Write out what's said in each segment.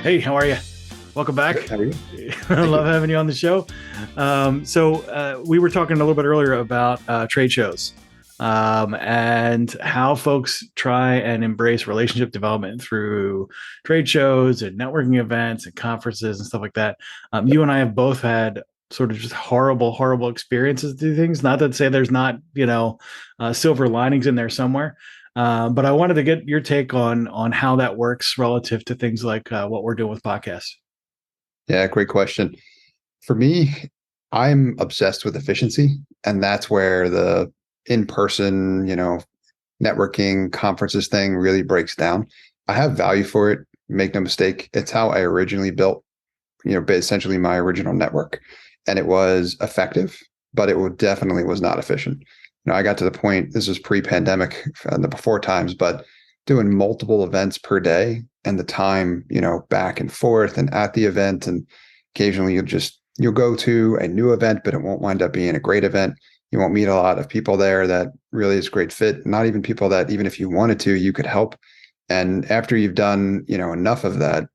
Hey, how are you? Welcome back. Good. How are you? I Thank love you. having you on the show. We were talking a little bit earlier about trade shows and how folks try and embrace relationship development through trade shows and networking events and conferences and stuff like that. You and I have both had sort of just horrible experiences to things. Not to say there's not, silver linings in there somewhere. But I wanted to get your take on how that works relative to things like what we're doing with podcasts. Yeah, great question. For me, I'm obsessed with efficiency, and that's where the in-person, networking conferences thing really breaks down. I have value for it. Make no mistake. It's how I originally built, essentially my original network, and it was effective, but definitely was not efficient. I got to the point, this was pre-pandemic, the before times, but doing multiple events per day and the time, back and forth and at the event. And occasionally you'll go to a new event, but it won't wind up being a great event. You won't meet a lot of people there that really is a great fit. Not even people that even if you wanted to, you could help. And after you've done, enough of that,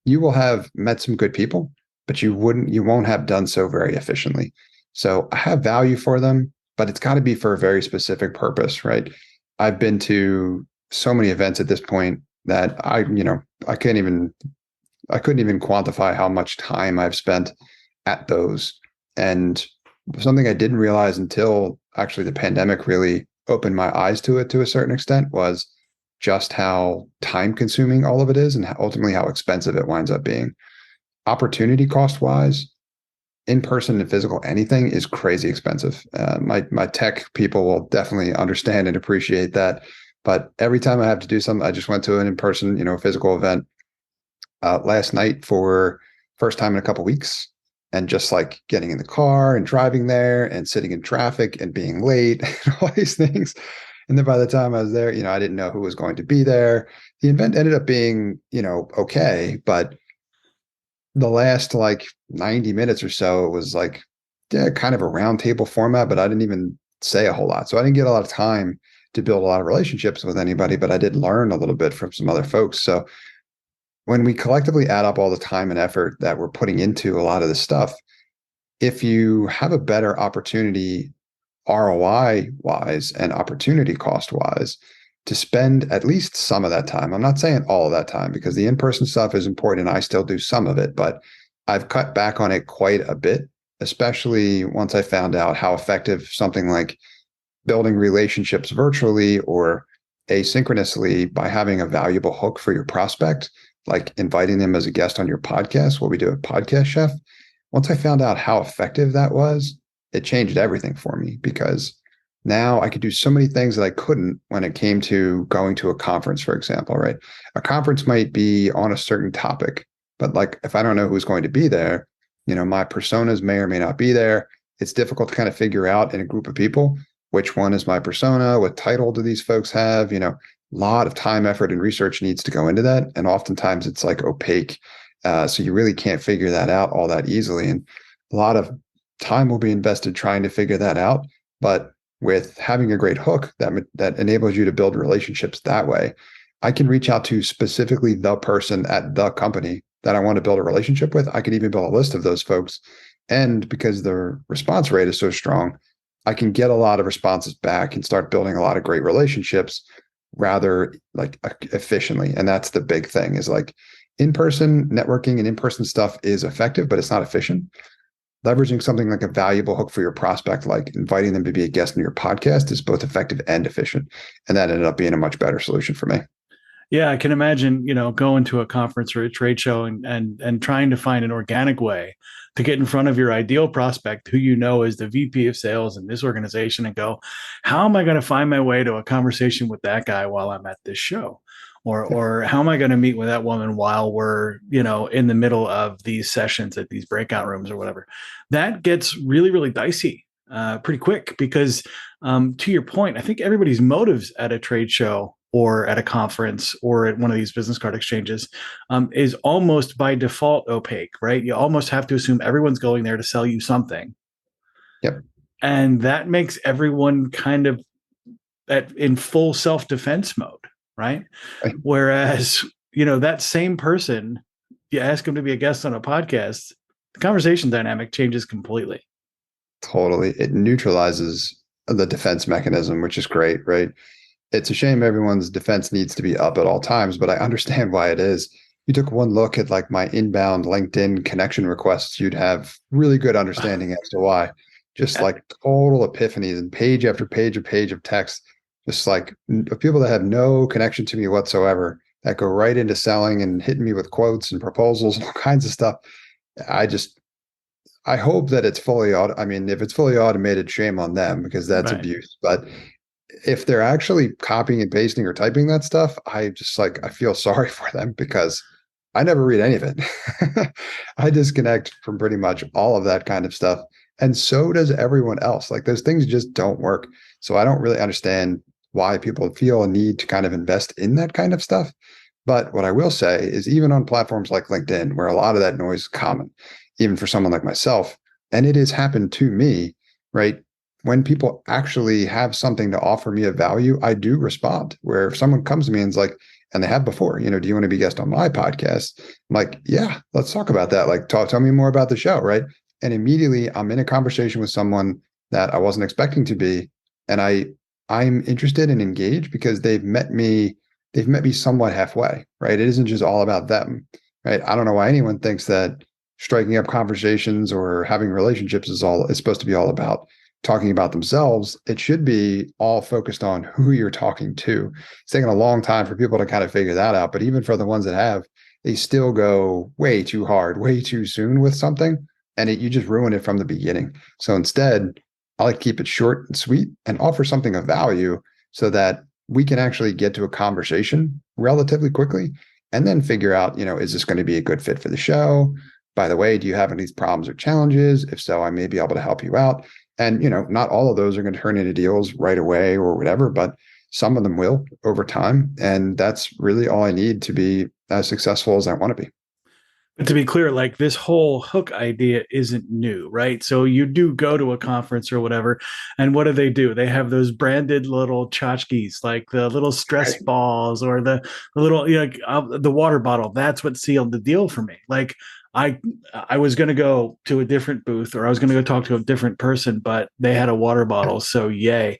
you will have met some good people, but you won't have done so very efficiently. So I have value for them, but it's got to be for a very specific purpose, right? I've been to so many events at this point that I couldn't even quantify how much time I've spent at those. And something I didn't realize until actually the pandemic really opened my eyes to it to a certain extent was just how time consuming all of it is and ultimately how expensive it winds up being. Opportunity cost wise, in person and physical anything is crazy expensive. My tech people will definitely understand and appreciate that. But every time I have to do something, I just went to an in person, physical event last night for first time in a couple of weeks, and just like getting in the car and driving there and sitting in traffic and being late and all these things. And then by the time I was there, I didn't know who was going to be there. The event ended up being, okay, but the last like 90 minutes or so, it was like kind of a round table format, but I didn't even say a whole lot. So I didn't get a lot of time to build a lot of relationships with anybody, but I did learn a little bit from some other folks. So when we collectively add up all the time and effort that we're putting into a lot of this stuff, if you have a better opportunity ROI wise and opportunity cost wise to spend at least some of that time. I'm not saying all of that time because the in-person stuff is important and I still do some of it, but I've cut back on it quite a bit, especially once I found out how effective something like building relationships virtually or asynchronously by having a valuable hook for your prospect, like inviting them as a guest on your podcast, what we do at Podcast Chef. Once I found out how effective that was, it changed everything for me because now I could do so many things that I couldn't when it came to going to a conference, for example, right? A conference might be on a certain topic, but like if I don't know who's going to be there, my personas may or may not be there. It's difficult to kind of figure out in a group of people which one is my persona, what title do these folks have, a lot of time, effort, and research needs to go into that. And oftentimes it's like opaque. So you really can't figure that out all that easily. And a lot of time will be invested trying to figure that out. But with having a great hook that enables you to build relationships that way, I can reach out to specifically the person at the company that I want to build a relationship with. I could even build a list of those folks. And because the response rate is so strong, I can get a lot of responses back and start building a lot of great relationships rather like efficiently. And that's the big thing is like in-person networking and in-person stuff is effective, but it's not efficient. Leveraging something like a valuable hook for your prospect, like inviting them to be a guest in your podcast, is both effective and efficient. And that ended up being a much better solution for me. Yeah, I can imagine, going to a conference or a trade show and trying to find an organic way to get in front of your ideal prospect who is the VP of sales in this organization and go, how am I going to find my way to a conversation with that guy while I'm at this show? Or how am I going to meet with that woman while we're, in the middle of these sessions at these breakout rooms or whatever? That gets really, really dicey pretty quick because to your point, I think everybody's motives at a trade show or at a conference or at one of these business card exchanges is almost by default opaque, right? You almost have to assume everyone's going there to sell you something. Yep. And that makes everyone kind of in full self-defense mode, right? Right. Whereas, that same person you ask them to be a guest on a podcast, the conversation dynamic changes completely. Totally. It neutralizes the defense mechanism, which is great, right? It's a shame everyone's defense needs to be up at all times, but I understand why it is. You took one look at like my inbound LinkedIn connection requests, you'd have really good understanding as to why. Just like total epiphanies and page after page of text, just like people that have no connection to me whatsoever that go right into selling and hitting me with quotes and proposals and all kinds of stuff. I just I hope that it's fully I mean, if it's fully automated, shame on them because that's Right. abuse. But if they're actually copying and pasting or typing that stuff, I just like I feel sorry for them because I never read any of it. I disconnect from pretty much all of that kind of stuff. And so does everyone else. Like those things just don't work. So I don't really understand why people feel a need to kind of invest in that kind of stuff. But what I will say is even on platforms like LinkedIn, where a lot of that noise is common, even for someone like myself, and it has happened to me, right? When people actually have something to offer me of value, I do respond. Where if someone comes to me and is like, and they have before, do you want to be a guest on my podcast? I'm like, yeah, let's talk about that. Like, tell me more about the show, right? And immediately I'm in a conversation with someone that I wasn't expecting to be, and I'm interested and engaged because they've met me somewhat halfway, right? It isn't just all about them, right? I don't know why anyone thinks that striking up conversations or having relationships is supposed to be all about talking about themselves. It should be all focused on who you're talking to. It's taken a long time for people to kind of figure that out, but even for the ones that have, they still go way too hard, way too soon with something, and you just ruin it from the beginning. So instead, I like to keep it short and sweet and offer something of value so that we can actually get to a conversation relatively quickly and then figure out, is this going to be a good fit for the show? By the way, do you have any problems or challenges? If so, I may be able to help you out. And, not all of those are going to turn into deals right away or whatever, but some of them will over time. And that's really all I need to be as successful as I want to be. But to be clear, like this whole hook idea isn't new, right? So you do go to a conference or whatever, and what do? They have those branded little tchotchkes, like the little stress Right. balls or the little, the water bottle. That's what sealed the deal for me. Like I, I was going to go to a different booth or I was going to go talk to a different person, but they had a water bottle, so yay.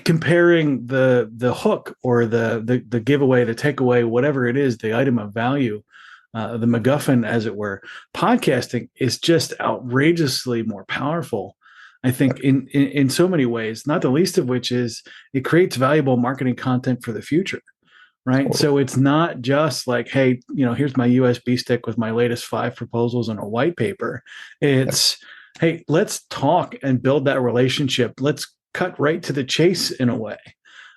Comparing the hook or the giveaway, the takeaway, whatever it is, the item of value, the MacGuffin, as it were, podcasting is just outrageously more powerful. I think in so many ways, not the least of which is it creates valuable marketing content for the future, right? Totally. So it's not just like, hey, here's my USB stick with my latest 5 proposals and a white paper. Yep. It's, hey, let's talk and build that relationship. Let's cut right to the chase in a way.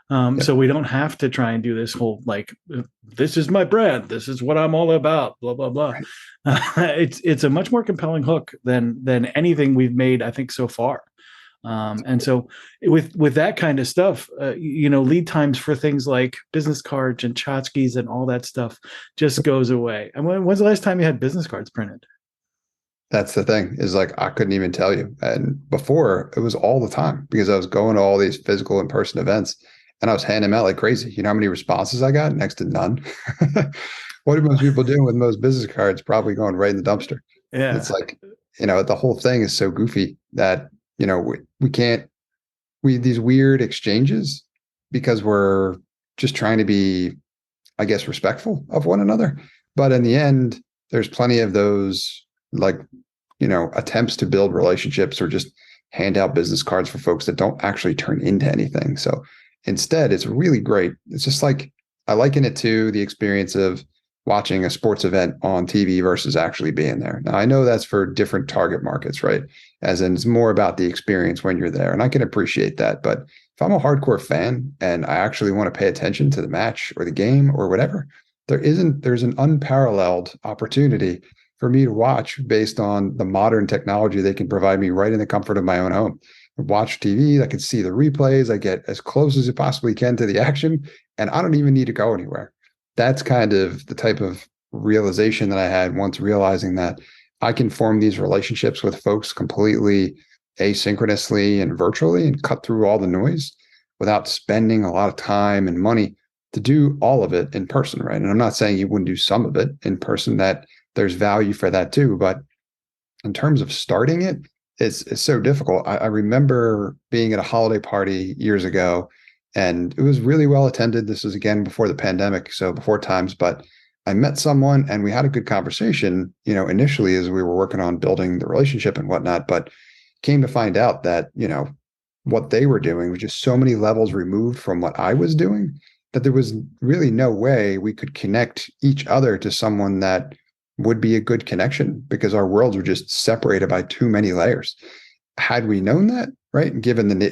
Yep. So we don't have to try and do this whole like, this is my brand, this is what I'm all about, blah blah blah. Right. It's a much more compelling hook than anything we've made, I think, so far. And so with that kind of stuff, lead times for things like business cards and tchotchkes and all that stuff just goes away. And when's the last time you had business cards printed? That's the thing is like I couldn't even tell you. And before it was all the time because I was going to all these physical in-person events and I was handing them out like crazy. You know how many responses I got? Next to none. What are most people doing with most business cards? Probably going right in the dumpster. It's Yeah. like, the whole thing is so goofy that, we can't, these weird exchanges because we're just trying to be, I guess, respectful of one another. But in the end, there's plenty of those like, attempts to build relationships or just hand out business cards for folks that don't actually turn into anything. So instead, it's really great. It's just like I liken it to the experience of watching a sports event on TV versus actually being there. Now, I know that's for different target markets, right? As in, it's more about the experience when you're there. And I can appreciate that. But if I'm a hardcore fan and I actually want to pay attention to the match or the game or whatever, there's an unparalleled opportunity for me to watch based on the modern technology they can provide me right in the comfort of my own home. Watch TV, I can see the replays, I get as close as you possibly can to the action, and I don't even need to go anywhere. That's kind of the type of realization that I had once realizing that I can form these relationships with folks completely asynchronously and virtually and cut through all the noise without spending a lot of time and money to do all of it in person, right? And I'm not saying you wouldn't do some of it in person, that there's value for that too. But in terms of starting it, it's so difficult. I remember being at a holiday party years ago, and it was really well attended. This was again before the pandemic, so before times, but I met someone and we had a good conversation, initially as we were working on building the relationship and whatnot, but came to find out that, what they were doing was just so many levels removed from what I was doing that there was really no way we could connect each other to someone that would be a good connection, because our worlds were just separated by too many layers. Had we known that, right? Given and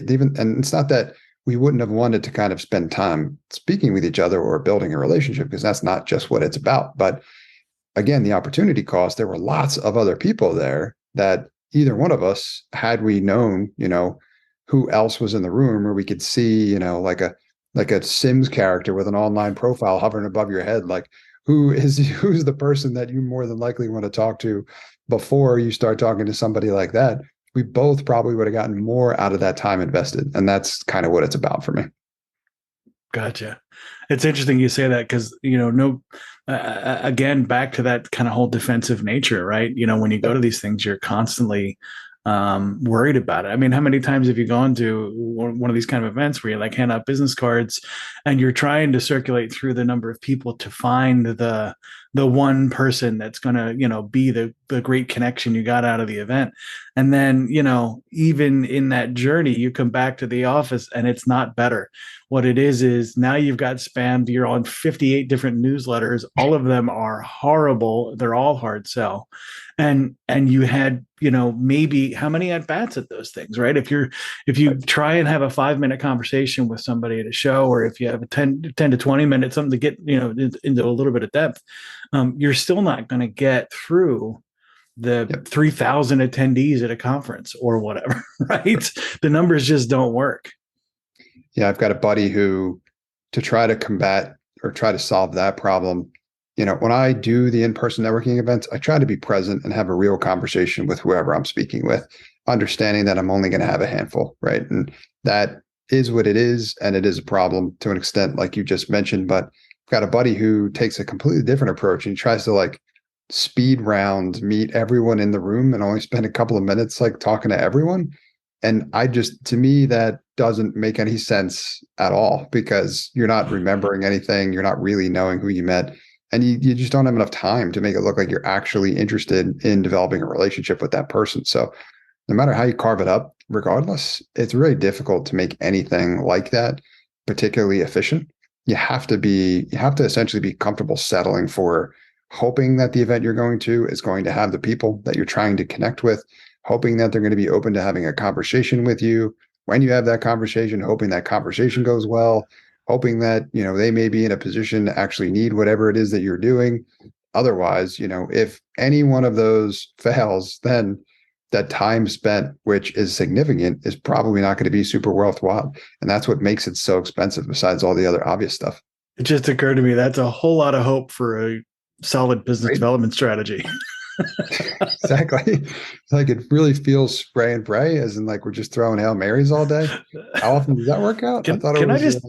it's not that we wouldn't have wanted to kind of spend time speaking with each other or building a relationship, because that's not just what it's about. But again, the opportunity cost, there were lots of other people there that either one of us, had we known, who else was in the room, or we could see, like a Sims character with an online profile hovering above your head, like who's the person that you more than likely want to talk to before you start talking to somebody like that. We both probably would have gotten more out of that time invested. And that's kind of what it's about for me. Gotcha. It's interesting you say that because, no, again, back to that kind of whole defensive nature, right? When you go to these things, you're constantly worried about it. I mean, how many times have you gone to one of these kind of events where you like hand out business cards and you're trying to circulate through the number of people to find the one person that's going to, be the great connection you got out of the event. And then, even in that journey, you come back to the office and it's not better. What it is now you've got spammed. You're on 58 different newsletters. All of them are horrible. They're all hard sell. And you had, maybe how many at bats at those things, right? If you try and have a 5-minute conversation with somebody at a show, or if you have a 10 to 20 minutes, something to get, into a little bit of depth, you're still not going to get through the 3,000 attendees at a conference or whatever, right? The numbers just don't work. Yeah, I've got a buddy who, to try to combat or try to solve that problem, when I do the in-person networking events, I try to be present and have a real conversation with whoever I'm speaking with, understanding that I'm only going to have a handful, right? And that is what it is. And it is a problem to an extent, like you just mentioned, but I've got a buddy who takes a completely different approach and he tries to like speed round, meet everyone in the room and only spend a couple of minutes like talking to everyone. And to me, that doesn't make any sense at all, because you're not remembering anything. You're not really knowing who you met. And you just don't have enough time to make it look like you're actually interested in developing a relationship with that person. So no matter how you carve it up, regardless, it's really difficult to make anything like that particularly efficient. You have to essentially be comfortable settling for hoping that the event you're going to is going to have the people that you're trying to connect with, hoping that they're going to be open to having a conversation with you. When you have that conversation, hoping that conversation goes well, hoping that, they may be in a position to actually need whatever it is that you're doing. Otherwise, if any one of those fails, then that time spent, which is significant, is probably not going to be super worthwhile. And that's what makes it so expensive, besides all the other obvious stuff. It just occurred to me that's a whole lot of hope for a solid business development strategy. Exactly. It's like it really feels spray and pray, as in like we're just throwing Hail Marys all day. How often does that work out? I thought it was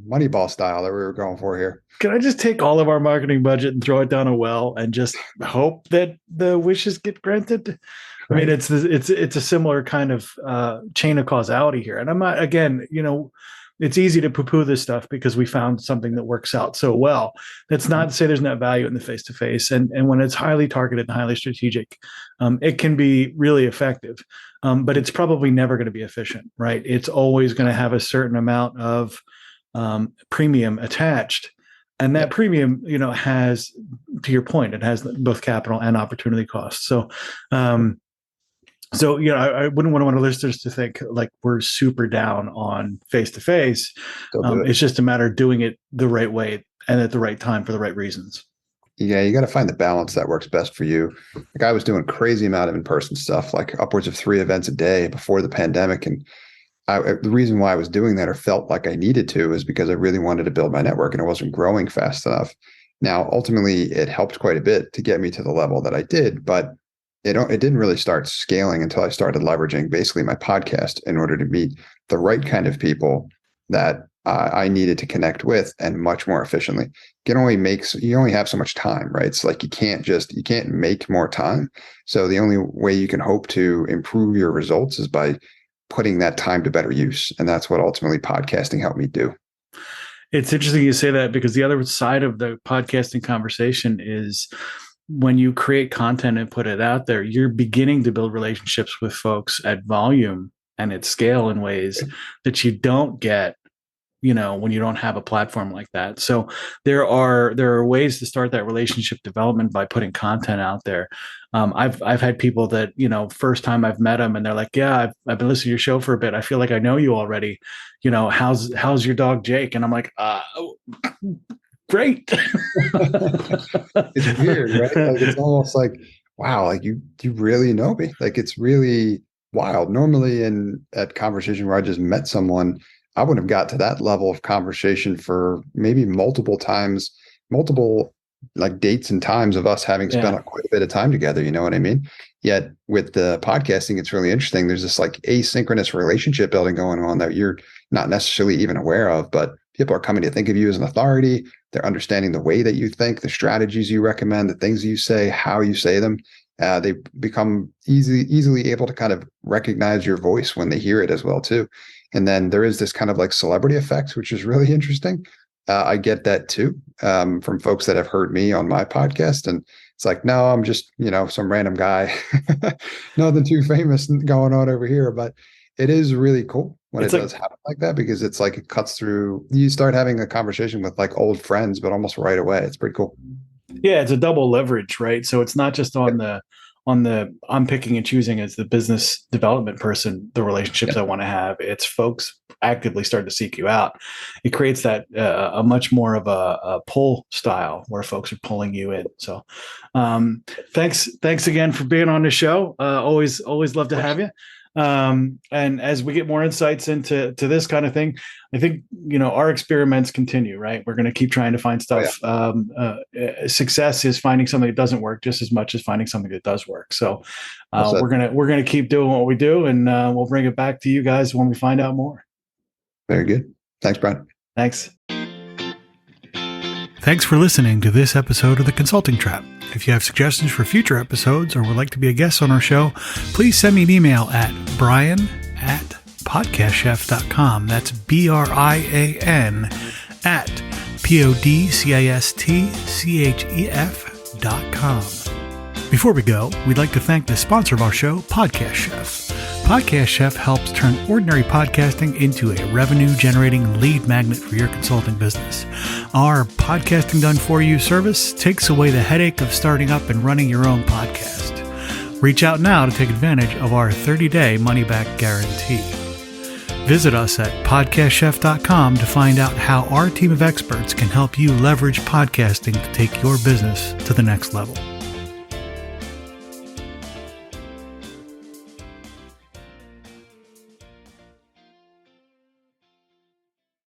Moneyball style that we were going for here. Can I just take all of our marketing budget and throw it down a well and just hope that the wishes get granted? Right. I mean, it's a similar kind of chain of causality here. And I'm not, again, it's easy to poo-poo this stuff because we found something that works out so well. That's not to say there's not value in the face-to-face. And when it's highly targeted and highly strategic, it can be really effective. But it's probably never going to be efficient, right? It's always going to have a certain amount of premium attached. And that premium, has, to your point, it has both capital and opportunity costs. So, I wouldn't want our listeners to think like we're super down on face-to-face. It's just a matter of doing it the right way and at the right time for the right reasons. Yeah, you got to find the balance that works best for you. Like I was doing crazy amount of in-person stuff, like upwards of 3 events a day before the pandemic. And the reason why I was doing that, or felt like I needed to, is because I really wanted to build my network and it wasn't growing fast enough. Now, ultimately, it helped quite a bit to get me to the level that I did, but it didn't really start scaling until I started leveraging basically my podcast in order to meet the right kind of people that I needed to connect with, and much more efficiently. You only have so much time, right? It's like you can't make more time. So the only way you can hope to improve your results is by putting that time to better use. And that's what ultimately podcasting helped me do. It's interesting you say that, because the other side of the podcasting conversation is when you create content and put it out there, you're beginning to build relationships with folks at volume and at scale in ways that you don't get, when you don't have a platform like that. So there are ways to start that relationship development by putting content out there. I've had people that, first time I've met them and they're like, yeah, I've been listening to your show for a bit. I feel like I know you already. How's your dog Jake? And I'm like, great. It's weird, right? Like it's almost like, wow, like you really know me. Like it's really wild. Normally at conversation where I just met someone, I wouldn't have got to that level of conversation for maybe multiple like dates and times of us having spent quite a bit of time together. You know what I mean? Yet with the podcasting, it's really interesting. There's this like asynchronous relationship building going on that you're not necessarily even aware of, but people are coming to think of you as an authority. They're understanding the way that you think, the strategies you recommend, the things you say, how you say them. They become easily able to kind of recognize your voice when they hear it as well too. And then there is this kind of like celebrity effect, which is really interesting. I get that too from folks that have heard me on my podcast. And it's like, no, I'm just, some random guy, nothing too famous going on over here. But it is really cool when it does happen like that, because it's like it cuts through. You start having a conversation with like old friends, but almost right away. It's pretty cool. Yeah, it's a double leverage, right? So it's not just on the I'm picking and choosing as the business development person, the relationships I want to have. It's folks actively start to seek you out. It creates that a much more of a pull style where folks are pulling you in. So thanks again for being on the show. Always love to have you. And as we get more insights into this kind of thing, I think, our experiments continue, right? We're going to keep trying to find stuff. Success is finding something that doesn't work just as much as finding something that does work. So we're going to keep doing what we do, and we'll bring it back to you guys when we find out more. Very good. Thanks, Brian. Thanks. Thanks for listening to this episode of The Consulting Trap. If you have suggestions for future episodes or would like to be a guest on our show, please send me an email at brian@podcastchef.com. That's BRIAN at podcastchef.com. Before we go, we'd like to thank the sponsor of our show, Podcast Chef. Podcast Chef helps turn ordinary podcasting into a revenue-generating lead magnet for your consulting business. Our Podcasting Done For You service takes away the headache of starting up and running your own podcast. Reach out now to take advantage of our 30-day money-back guarantee. Visit us at podcastchef.com to find out how our team of experts can help you leverage podcasting to take your business to the next level.